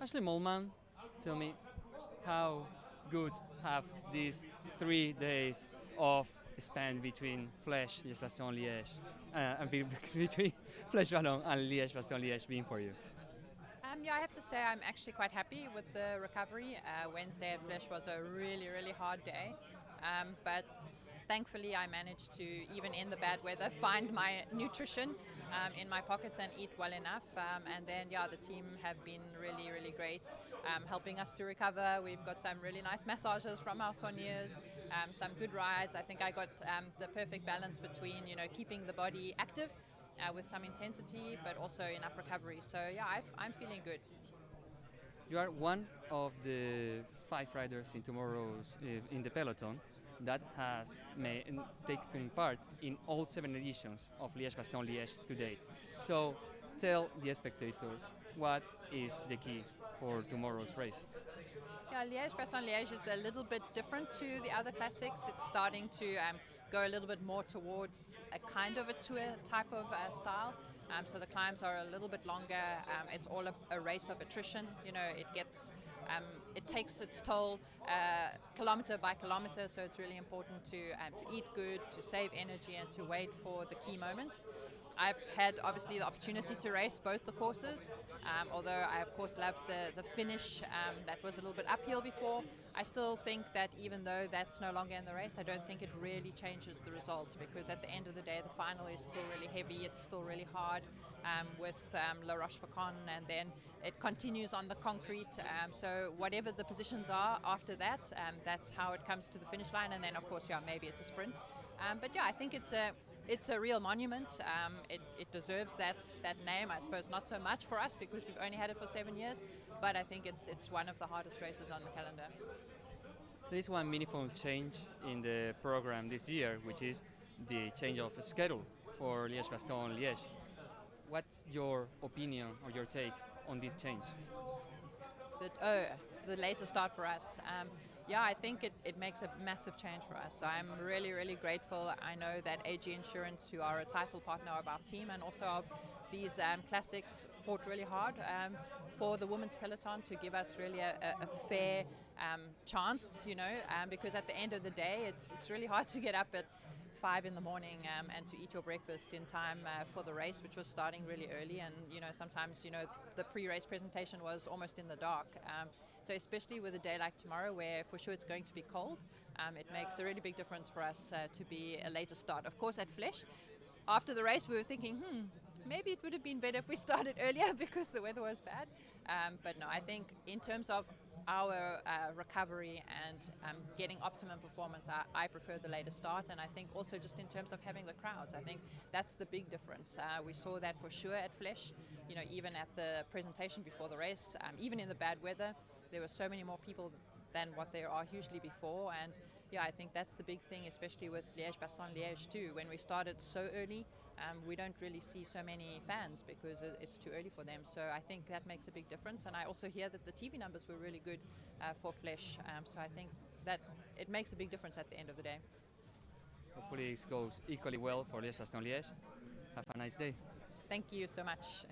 Ashleigh Moolman, tell me how good have these 3 days of spent between Liège, Liège, Bastogne, Liège, and between Liège, Ballon and Liège, Bastogne, Liège been for you? Yeah, I have to say I'm actually quite happy with the recovery. Wednesday at Flesh was a really, really hard day. But thankfully, I managed to, even in the bad weather, find my nutrition in my pockets and eat well enough. And then, yeah, the team have been really, really great, helping us to recover. We've got some really nice massages from our soigneurs, some good rides. I think I got the perfect balance between, keeping the body active with some intensity, but also enough recovery. So yeah, I'm feeling good. You are one of the 5 riders in tomorrow's in the peloton that has taken part in all 7 editions of Liège-Bastogne-Liège to date. So tell the spectators what is the key for tomorrow's race. Yeah, Liège-Bastogne-Liège is a little bit different to the other classics. It's starting to go a little bit more towards a kind of a tour type of style. So the climbs are a little bit longer. It's all a race of attrition. It takes its toll kilometer by kilometer. So it's really important to eat good, to save energy, and to wait for the key moments. I've had obviously the opportunity to race both the courses, although I of course loved the finish that was a little bit uphill before. I still think that even though that's no longer in the race, I don't think it really changes the result, because at the end of the day the final is still really heavy, it's still really hard with La Rochefoucauld, and then it continues on the concrete. So whatever the positions are after that, that's how it comes to the finish line, and then of course maybe it's a sprint. But yeah, I think it's a real monument. It deserves that name. I suppose not so much for us because we've only had it for 7 years, but I think it's one of the hardest races on the calendar. There is one meaningful change in the program this year, which is the change of schedule for Liège-Bastogne-Liège. What's your opinion or your take on this change? The later start for us. Yeah, I think it makes a massive change for us. So I'm really, really grateful. I know that AG Insurance, who are a title partner of our team and also of these classics, fought really hard for the women's peloton to give us really a fair chance, because at the end of the day, it's really hard to get up at 5 in the morning and to eat your breakfast in time for the race, which was starting really early, and sometimes the pre-race presentation was almost in the dark. So especially with a day like tomorrow, where for sure it's going to be cold, it makes a really big difference for us to be a later start. Of course, at Flesh, after the race, we were thinking, maybe it would have been better if we started earlier because the weather was bad. But no, I think in terms of our recovery and getting optimum performance, I prefer the later start. And I think also just in terms of having the crowds, I think that's the big difference. We saw that for sure at Flesh, even at the presentation before the race, even in the bad weather, there were so many more people than what there are usually before. And yeah, I think that's the big thing, especially with Liège-Bastogne-Liège too. When we started so early, we don't really see so many fans because it's too early for them. So I think that makes a big difference. And I also hear that the TV numbers were really good for Flesh. So I think that it makes a big difference at the end of the day. Hopefully it goes equally well for Liège-Bastogne-Liège. Have a nice day. Thank you so much.